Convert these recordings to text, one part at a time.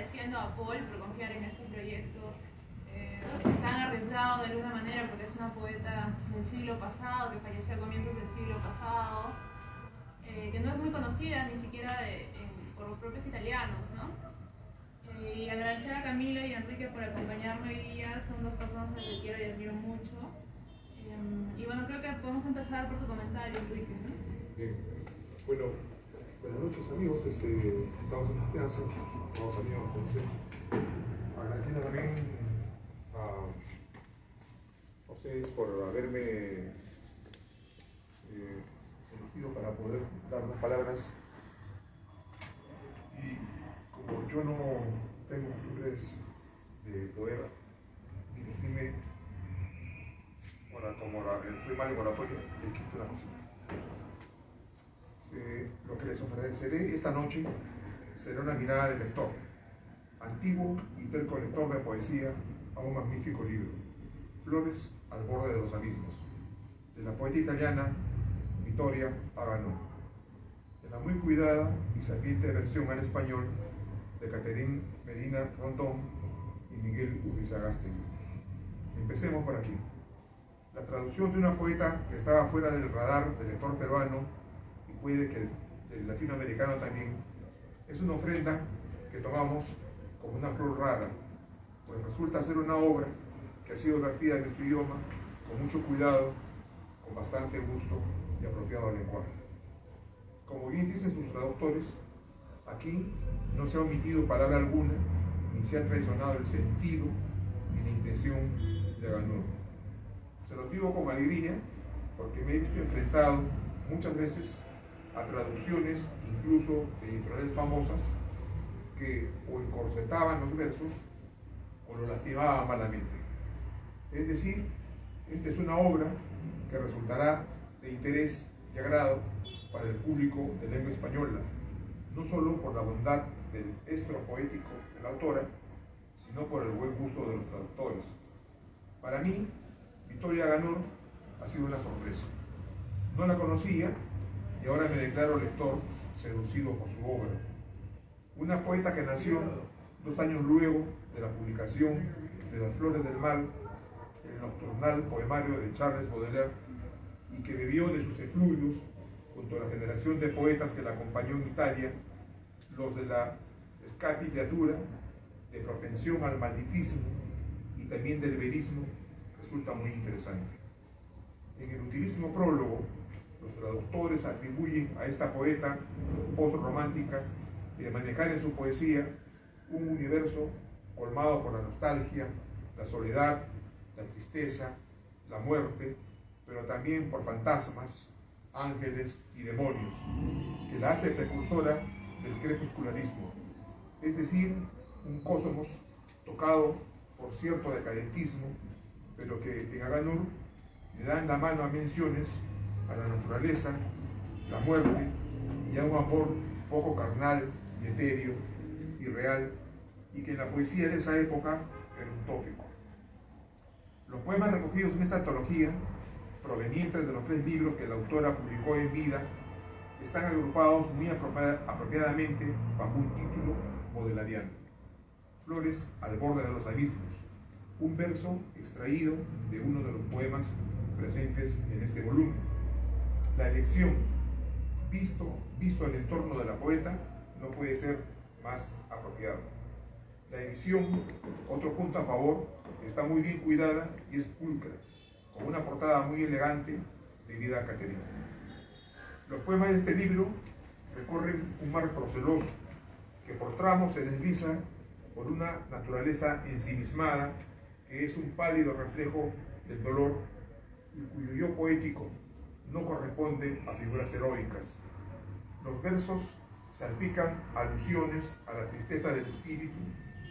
agradeciendo a Paul por confiar en este proyecto tan arriesgado de alguna manera, porque es una poeta del siglo pasado, que falleció a comienzos del siglo pasado, que no es muy conocida ni siquiera por los propios italianos, ¿no? Y agradecer a Camilo y a Enrique por acompañarme hoy día, son dos personas a las que quiero y admiro mucho. Y bueno, creo que podemos empezar por tu comentario, Enrique, ¿no? Bien, bueno, buenas noches amigos, estamos en confianza, vamos amigos a conocer. Agradeciendo también a ustedes por haberme elegido para poder dar unas palabras. Y como yo no tengo costumbres de poder dirigirme como soy mal en oratoria, le quito la música. Lo que les ofreceré esta noche será una mirada del lector, antiguo y terco lector de poesía, a un magnífico libro, Flores al borde de los abismos, de la poeta italiana Vittoria Aganó, de la muy cuidada y sapiente versión al español de Catherine Medina Rondón y Miguel Urizagasti. Empecemos por aquí. La traducción de una poeta que estaba fuera del radar del lector peruano y puede que del latinoamericano también, es una ofrenda que tomamos como una flor rara, pues resulta ser una obra que ha sido vertida en nuestro idioma con mucho cuidado, con bastante gusto y apropiado lenguaje. Como bien dicen sus traductores, aquí no se ha omitido palabra alguna, ni se ha traicionado el sentido ni la intención de Aganó. Se los digo con alegría porque me he visto enfrentado muchas veces a traducciones, incluso de editoriales famosas, que o encorsetaban los versos o lo lastimaban malamente. Es decir, esta es una obra que resultará de interés y agrado para el público de lengua española, no solo por la bondad del estro poético de la autora, sino por el buen gusto de los traductores. Para mí, Vittoria Aganó ha sido una sorpresa. No la conocía y ahora me declaro lector seducido por su obra. Una poeta que nació 2 años luego de la publicación de Las Flores del Mal, el nocturnal poemario de Charles Baudelaire, y que bebió de sus efluvios junto a la generación de poetas que la acompañó en Italia, los de la escapillatura, de propensión al malditismo y también del verismo, resulta muy interesante. En el utilísimo prólogo, los traductores atribuyen a esta poeta postromántica de manejar en su poesía un universo colmado por la nostalgia, la soledad, la tristeza, la muerte, pero también por fantasmas, ángeles y demonios, que la hace precursora del crepuscularismo, es decir, un cosmos tocado por cierto decadentismo, pero que en Aganó le dan la mano a menciones a la naturaleza, la muerte y a un amor poco carnal y etéreo y real, y que en la poesía de esa época era un tópico. Los poemas recogidos en esta antología, provenientes de los 3 libros que la autora publicó en vida, están agrupados muy apropiadamente bajo un título modelariano: Flores al borde de los abismos, un verso extraído de uno de los poemas presentes en este volumen. La elección, visto el entorno de la poeta, no puede ser más apropiado. La edición, otro punto a favor, está muy bien cuidada y es pulcra, con una portada muy elegante debida a Caterina. Los poemas de este libro recorren un mar proceloso que por tramos se desliza por una naturaleza ensimismada que es un pálido reflejo del dolor y cuyo yo poético no corresponde a figuras heroicas. Los versos salpican alusiones a la tristeza del espíritu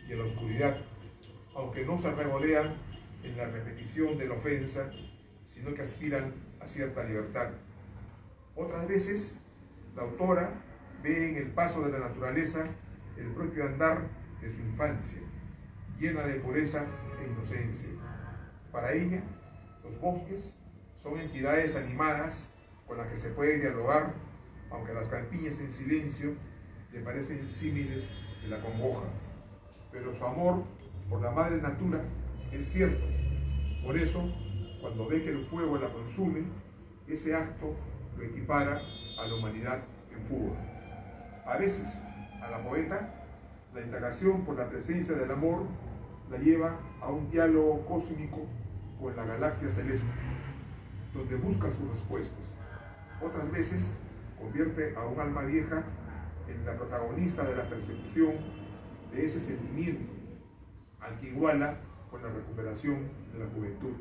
y a la oscuridad, aunque no se regodean en la repetición de la ofensa, sino que aspiran a cierta libertad. Otras veces, la autora ve en el paso de la naturaleza el propio andar de su infancia, llena de pureza e inocencia. Para ella, los bosques son entidades animadas con las que se puede dialogar, aunque las campiñas en silencio le parecen símiles de la congoja. pero su amor por la madre natura es cierto. Por eso, cuando ve que el fuego la consume, ese acto lo equipara a la humanidad en fuga. A veces, a la poeta, la indagación por la presencia del amor la lleva a un diálogo cósmico con la galaxia celeste, donde busca sus respuestas. Otras veces, convierte a un alma vieja en la protagonista de la persecución de ese sentimiento, al que iguala con la recuperación de la juventud.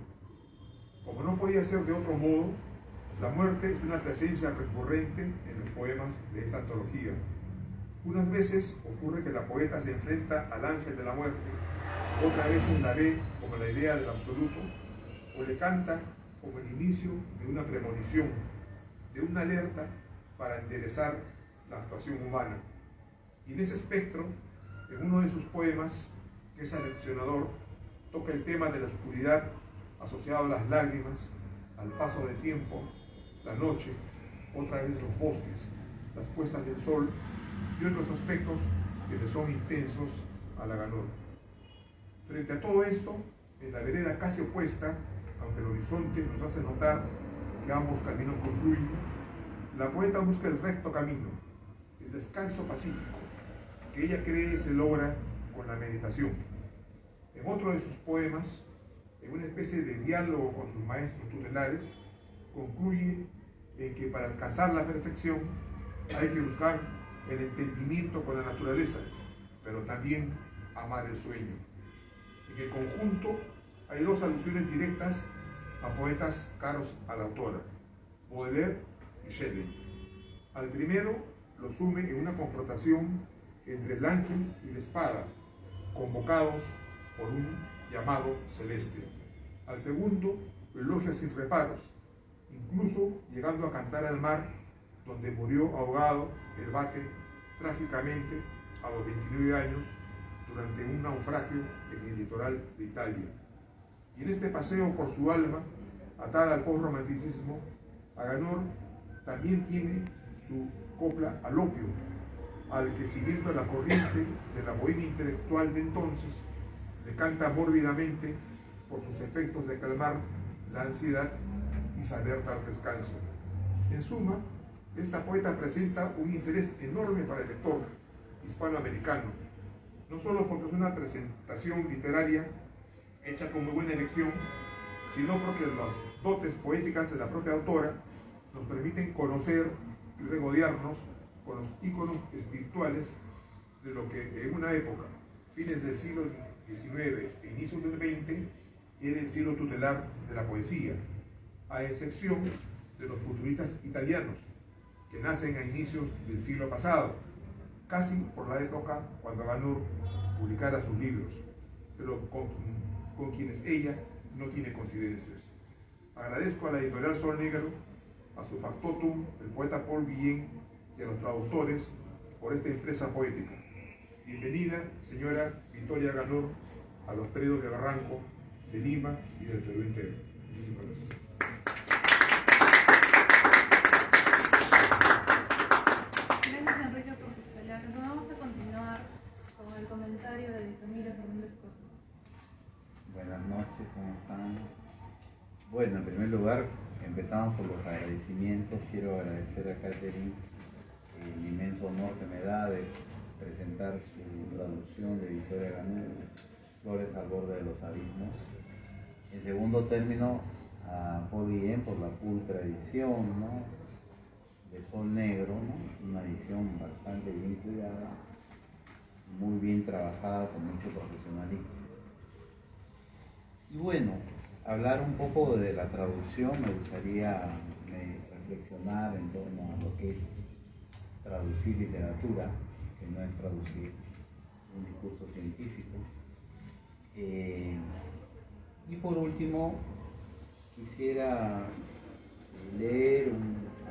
Como no podía ser de otro modo, la muerte es una presencia recurrente en los poemas de esta antología. Unas veces ocurre que la poeta se enfrenta al ángel de la muerte, otras veces la ve como la idea del absoluto, o le canta como el inicio de una premonición, de una alerta para enderezar la actuación humana. Y en ese espectro, en uno de sus poemas, que es aleccionador, toca el tema de la oscuridad asociado a las lágrimas, al paso del tiempo, la noche, otra vez los bosques, las puestas del sol y otros aspectos que le son intensos a la Aganor. Frente a todo esto, en la vereda casi opuesta, aunque el horizonte nos hace notar que ambos caminos confluyen, la poeta busca el recto camino, el descanso pacífico, que ella cree se logra con la meditación. En otro de sus poemas, en una especie de diálogo con sus maestros tutelares, concluye en que para alcanzar la perfección hay que buscar el entendimiento con la naturaleza, pero también amar el sueño. En el conjunto hay dos alusiones directas a poetas caros a la autora, Baudelaire y Shelley. Al primero lo sume en una confrontación entre el ángel y la espada, convocados por un llamado celeste. Al segundo lo elogia sin reparos, incluso llegando a cantar al mar, donde murió ahogado el Bate trágicamente a los 29 años durante un naufragio en el litoral de Italia. Y en este paseo por su alma, atada al postromanticismo, Aganor también tiene su copla al opio, al que, siguiendo la corriente de la bohemia intelectual de entonces, le canta mórbidamente por sus efectos de calmar la ansiedad y saber dar descanso. En suma, esta poeta presenta un interés enorme para el lector hispanoamericano, no solo porque es una presentación literaria hecha con muy buena elección, sino porque las dotes poéticas de la propia autora nos permiten conocer y regodearnos con los íconos espirituales de lo que en una época, fines del siglo XIX e inicios del XX, era el siglo tutelar de la poesía, a excepción de los futuristas italianos, que nacen a inicios del siglo pasado, casi por la época cuando Aganor publicara sus libros, pero con quienes ella no tiene coincidencias. Agradezco a la editorial Sol Negro, a su factotum, el poeta Paul Guillén, y a los traductores por esta empresa poética. Bienvenida, señora Victoria Aganor, a los predios de Barranco, de Lima y del Perú entero. Muchísimas gracias. Gracias, Enrique, por tus palabras. Vamos a continuar con el comentario de Camila Fernández Costa. Buenas noches, ¿cómo están? Bueno, en primer lugar, empezamos por los agradecimientos. Quiero agradecer a Catherine el inmenso honor que me da de presentar su traducción de Victoria Aganor, Flores al borde de los abismos. En segundo término, a Paul Guillén por la pulcra edición, ¿no?, de Sol Negro, ¿no?, una edición bastante bien cuidada, muy bien trabajada, con mucho profesionalismo. Y bueno, hablar un poco de la traducción, me gustaría reflexionar en torno a lo que es traducir literatura, que no es traducir un discurso científico. Y por último, quisiera leer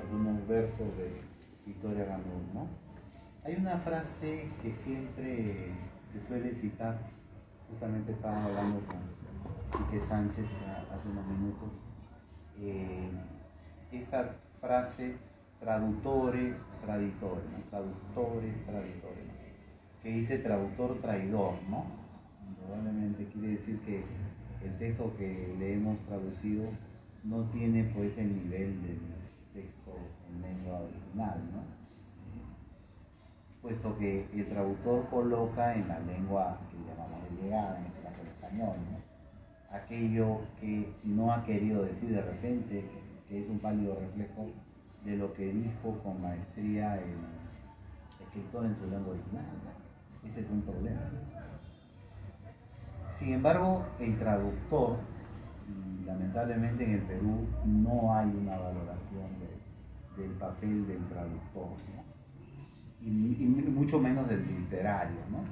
algunos versos de Victoria Aganor, ¿no? Hay una frase que siempre se suele citar, justamente estaba hablando con Quique Sánchez hace unos minutos, esta frase traduttore traditore, ¿no? Traductore traditore, ¿no?, que dice traductor traidor, ¿no? Probablemente quiere decir que el texto que le hemos traducido no tiene pues el nivel del texto en lengua original, ¿no? Puesto que el traductor coloca en la lengua que llamamos de llegada, en este caso el español, ¿no?, aquello que no ha querido decir de repente, que es un pálido reflejo de lo que dijo con maestría el escritor en su lengua original, ¿no? Ese es un problema. Sin embargo, el traductor, lamentablemente en el Perú no hay una valoración del papel del traductor, ¿no?, y mucho menos del literario, ¿no?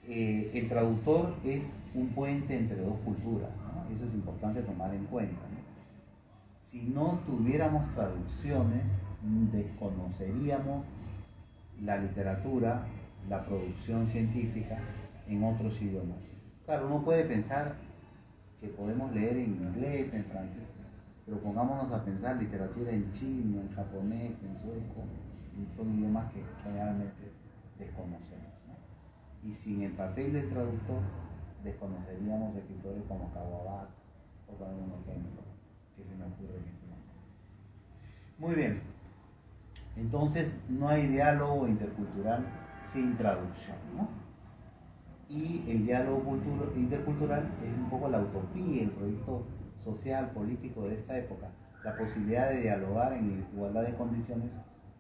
El traductor es un puente entre dos culturas, ¿no? Eso es importante tomar en cuenta, ¿no? Si no tuviéramos traducciones, desconoceríamos la literatura, la producción científica en otros idiomas. Claro, uno puede pensar que podemos leer en inglés, en francés, pero pongámonos a pensar literatura en chino, en japonés, en sueco, y son idiomas que generalmente desconocemos, ¿no? Y sin el papel del traductor desconoceríamos escritores como Caboabat, por poner un ejemplo que se me ocurre en este momento. Muy bien, entonces no hay diálogo intercultural sin traducción, ¿no? Y el diálogo intercultural es un poco la utopía, el proyecto social, político de esta época, la posibilidad de dialogar en igualdad de condiciones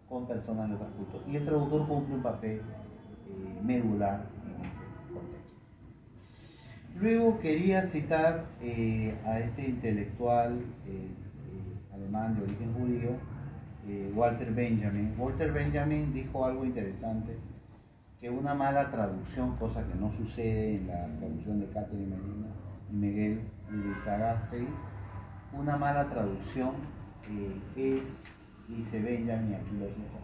con personas de otras culturas. Y el traductor cumple un papel medular en ese contexto. Luego quería citar a este intelectual alemán de origen judío, Walter Benjamin. Walter Benjamin dijo algo interesante, que una mala traducción, cosa que no sucede en la traducción de Catherine Medina y Miguel Luisagasti, una mala traducción es, dice Benjamin, aquí lo dijo,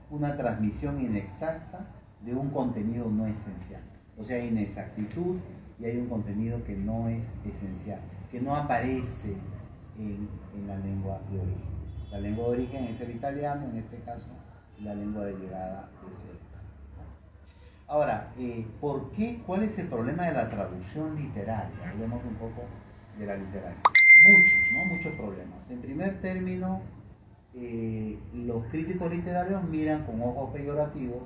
una transmisión inexacta de un contenido no esencial. O sea, hay inexactitud y hay un contenido que no es esencial, que no aparece en la lengua de origen. La lengua de origen es el italiano, en este caso, y la lengua de llegada es el. Ahora, ¿por qué? ¿Cuál es el problema de la traducción literaria? Hablemos un poco de la literaria. Muchos, ¿no? Muchos problemas. En primer término, los críticos literarios miran con ojos peyorativos,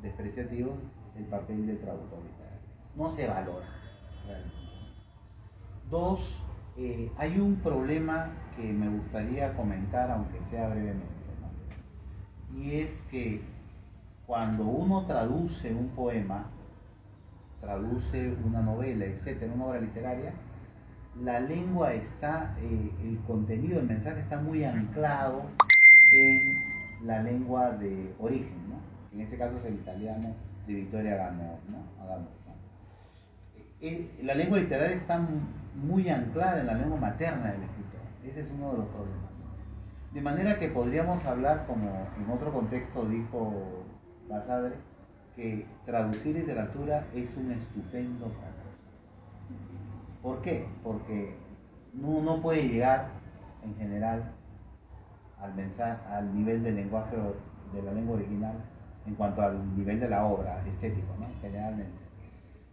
despreciativos, el papel del traductor literario. No se valora realmente. Dos, hay un problema que me gustaría comentar, aunque sea brevemente, ¿no? Y es que cuando uno traduce un poema, traduce una novela, etcétera, una obra literaria, la lengua está, el contenido, el mensaje está muy anclado en la lengua de origen, ¿no? En este caso es el italiano de Vittorio Agamben, ¿no? La lengua literaria está muy anclada en la lengua materna del escritor. Ese es uno de los problemas. De manera que podríamos hablar, como en otro contexto dijo Basadre, que traducir literatura es un estupendo fracaso. ¿Por qué? Porque no puede llegar en general al nivel del lenguaje de la lengua original en cuanto al nivel de la obra estético, ¿no? Generalmente.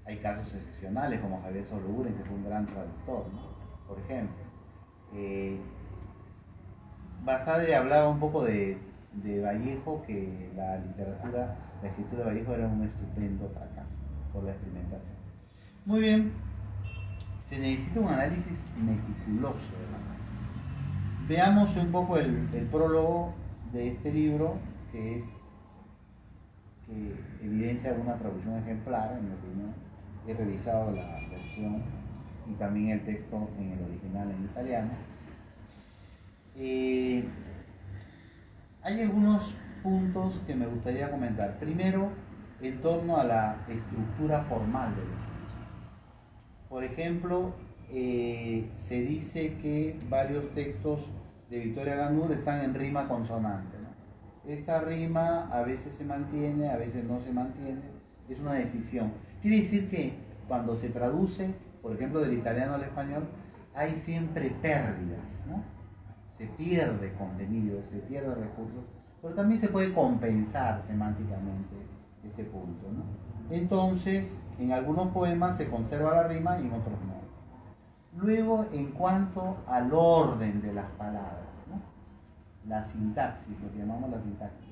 Hay casos excepcionales como Javier Sologuren, que fue un gran traductor, ¿no? Por ejemplo. Basadre hablaba un poco de Vallejo, que la escritura de Vallejo era un estupendo fracaso por la experimentación. Muy bien, se necesita un análisis meticuloso de la obra. Veamos un poco el prólogo de este libro, que evidencia una traducción ejemplar, en mi opinión. He revisado la versión y también el texto en el original en italiano. Hay algunos puntos que me gustaría comentar. Primero, en torno a la estructura formal del discurso. Por ejemplo, se dice que varios textos de Vittorio Agamben están en rima consonante, ¿no? Esta rima a veces se mantiene, a veces no se mantiene, es una decisión. Quiere decir que cuando se traduce, por ejemplo, del italiano al español, hay siempre pérdidas, ¿no? Se pierde contenido, se pierde recursos, pero también se puede compensar semánticamente este punto, ¿no? Entonces, en algunos poemas se conserva la rima y en otros no. Luego, en cuanto al orden de las palabras, ¿no? La sintaxis, lo que llamamos la sintaxis.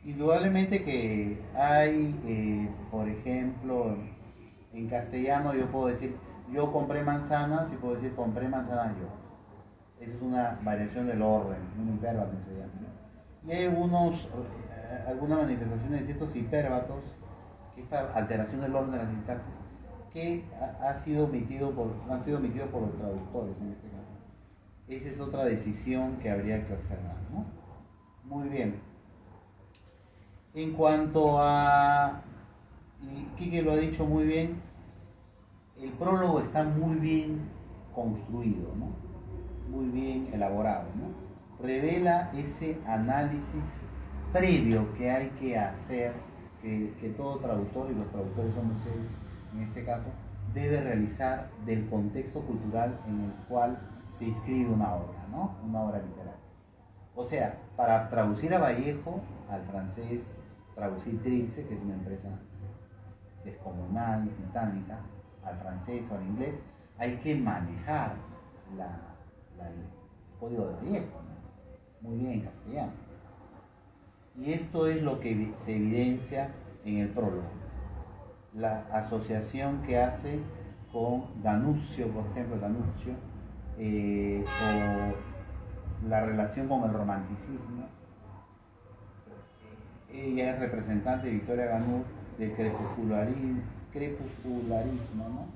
Indudablemente que hay, por ejemplo, en castellano yo puedo decir yo compré manzanas y puedo decir compré manzanas yo. Esa es una variación del orden, un hipérbato se llama, ¿no? Y hay algunas manifestaciones de ciertos hipérbatos, esta alteración del orden de la sintaxis, que han sido omitidos por los traductores en este caso. Esa es otra decisión que habría que observar, ¿no? Muy bien. En cuanto a, y Quique lo ha dicho muy bien, el prólogo está muy bien construido, ¿no? Muy bien elaborado, ¿no? Revela ese análisis previo que hay que hacer, que todo traductor, y los traductores son ustedes en este caso, debe realizar del contexto cultural en el cual se inscribe una obra, ¿no? Una obra literaria. O sea, para traducir a Vallejo al francés, traducir Trilce, que es una empresa descomunal, titánica, al francés o al inglés, hay que manejar el código de Vallejo, ¿no? Muy bien en castellano. Y esto es lo que se evidencia en el prólogo. La asociación que hace con D'Annunzio, por ejemplo, o la relación con el romanticismo. Ella es representante de Victoria Ganur del crepuscularismo, ¿no?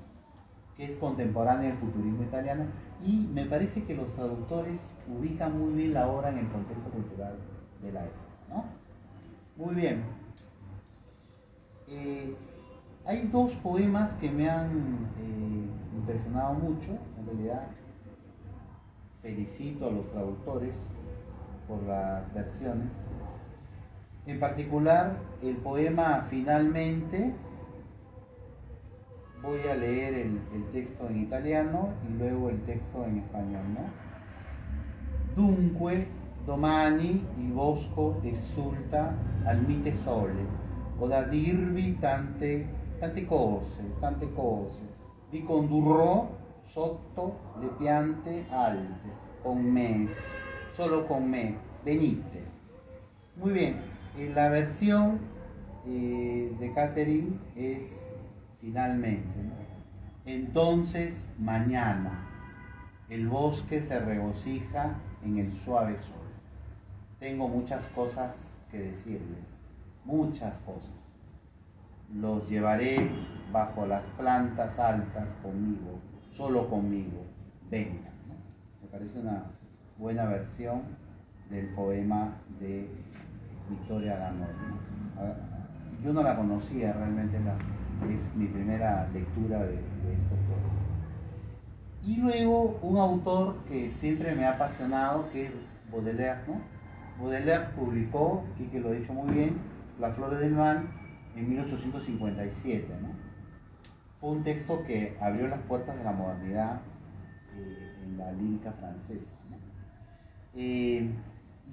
Que es contemporánea del futurismo italiano, y me parece que los traductores ubican muy bien la obra en el contexto cultural de la época, ¿no? Muy bien. Hay dos poemas que me han impresionado mucho, en realidad. Felicito a los traductores por las versiones. En particular, el poema Finalmente, voy a leer el texto en italiano y luego el texto en español, ¿no? Dunque, domani il bosco esulta al mite sole, ho da dirvi tante cose, vi condurrò sotto le piante alte, con me, solo con me, venite. Muy bien. La versión de Catherine es Finalmente, ¿no? Entonces mañana el bosque se regocija en el suave sol. Tengo muchas cosas que decirles, muchas cosas. Los llevaré bajo las plantas altas conmigo, solo conmigo, vengan, ¿no? Me parece una buena versión del poema de Victoria Ganur, ¿no? Yo no la conocía realmente, es mi primera lectura de estos poemas. Y luego un autor que siempre me ha apasionado, que es Baudelaire, ¿no? Baudelaire publicó, Quique lo ha dicho muy bien, Las Flores del Mal en 1857, ¿no? Fue un texto que abrió las puertas de la modernidad en la lírica francesa, ¿no? Y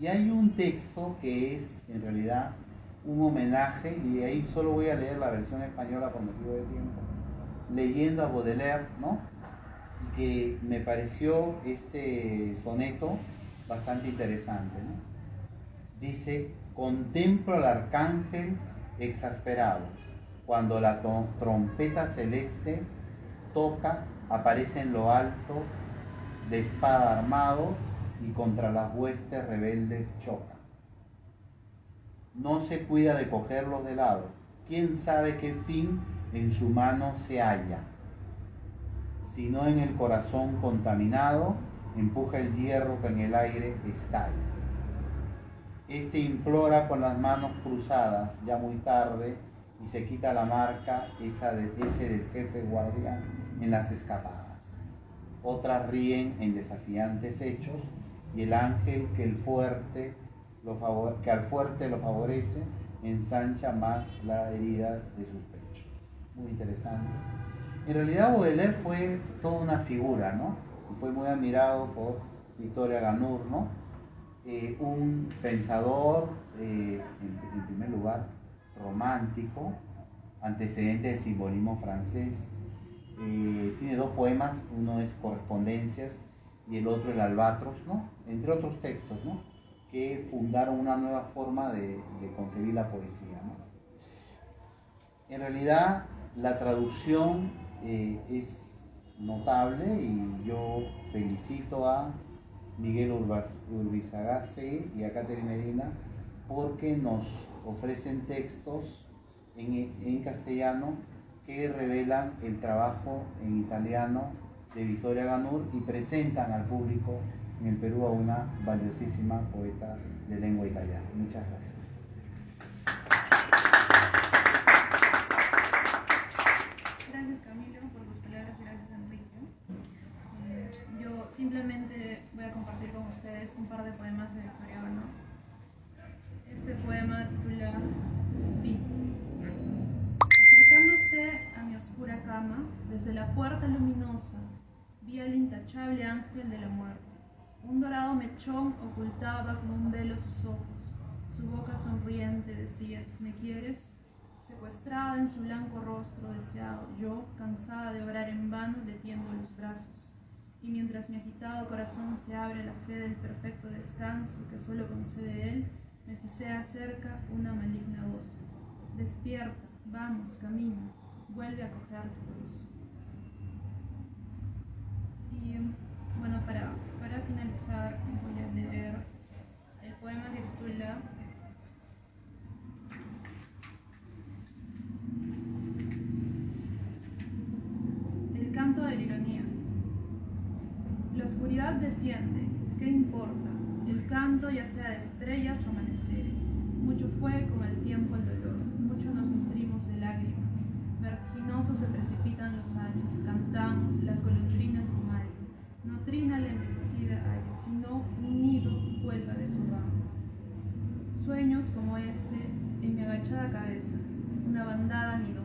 hay un texto que es en realidad un homenaje, y ahí solo voy a leer la versión española por motivo de tiempo, leyendo a Baudelaire, ¿no? Y que me pareció este soneto bastante interesante, ¿no? Dice: contemplo al arcángel exasperado, cuando la trompeta celeste toca, aparece en lo alto de espada armado y contra las huestes rebeldes choca. No se cuida de cogerlos de lado, quién sabe qué fin en su mano se halla, sino en el corazón contaminado empuja el hierro que en el aire estalla. Este implora con las manos cruzadas, ya muy tarde, y se quita la marca ese del jefe guardián en las escapadas. Otras ríen en desafiantes hechos, y el ángel que al fuerte lo favorece, ensancha más la herida de sus pechos. Muy interesante. En realidad Baudelaire fue toda una figura, ¿no? Y fue muy admirado por Victoria Ganur, ¿no? Un pensador, en primer lugar, romántico, antecedente del simbolismo francés. Tiene dos poemas, uno es Correspondencias y el otro El Albatros, ¿no? Entre otros textos, ¿no? Que fundaron una nueva forma de concebir la poesía, ¿no? En realidad la traducción es notable y yo felicito a Miguel Urbizagaste y a Catherine Medina porque nos ofrecen textos en castellano que revelan el trabajo en italiano de Vittoria Ganur y presentan al público en el Perú a una valiosísima poeta de lengua italiana. Muchas gracias. Gracias Camilo por tus palabras, gracias Enrique. Yo simplemente voy a compartir con ustedes un par de poemas de Vittoria Ganur. Este poema titula Vi. Acercándose a mi oscura cama, desde la puerta luminosa, vi al intachable ángel de la muerte. Un dorado mechón ocultaba con un velo sus ojos. Su boca sonriente decía, ¿me quieres? Secuestrada en su blanco rostro deseado, yo, cansada de obrar en vano, le tiendo los brazos. Y mientras mi agitado corazón se abre a la fe del perfecto descanso que solo concede él, me sisea cerca una maligna voz. Despierta, vamos, camina, vuelve a coger tu luz. Y bueno, para finalizar voy a leer el poema que titula El canto de la ironía. La oscuridad desciende, ¿qué importa? El canto ya sea de estrellas o amaneceres. Mucho fue con el tiempo el dolor, mucho nos nutrimos de lágrimas. Vertiginosos se precipitan los años, cantamos las golondrinas y mal. No trina la envejecida haya, sino un nido cuelga de su ramo. Sueños como este en mi agachada cabeza, una bandada nido.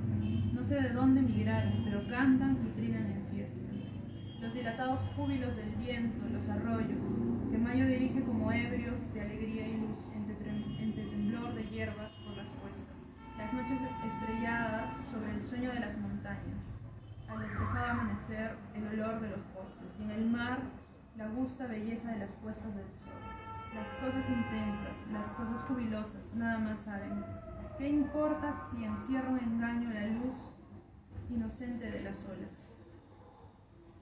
No sé de dónde migraron, pero cantan y trinan en fiesta. Los dilatados júbilos del viento, los arroyos, que mayo dirige como ebrios de alegría y luz, entre temblor de hierbas por las cuestas. Las noches estrelladas sobre el sueño de las montañas. Al despejado amanecer, el olor de los bosques. Y en el mar, la augusta belleza de las puestas del sol. Las cosas intensas, las cosas jubilosas, nada más saben. ¿Qué importa si encierra un engaño la luz inocente de las olas?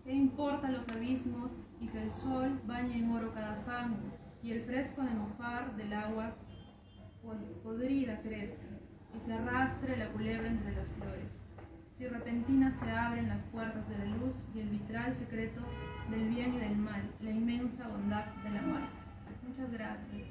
¿Qué importa los abismos y que el sol bañe en oro cada fango y el fresco nenúfar del agua podrida crezca y se arrastre la culebra entre las flores? Si repentinas se abren las puertas de la luz y el vitral secreto del bien y del mal, la inmensa bondad de la muerte. Muchas gracias.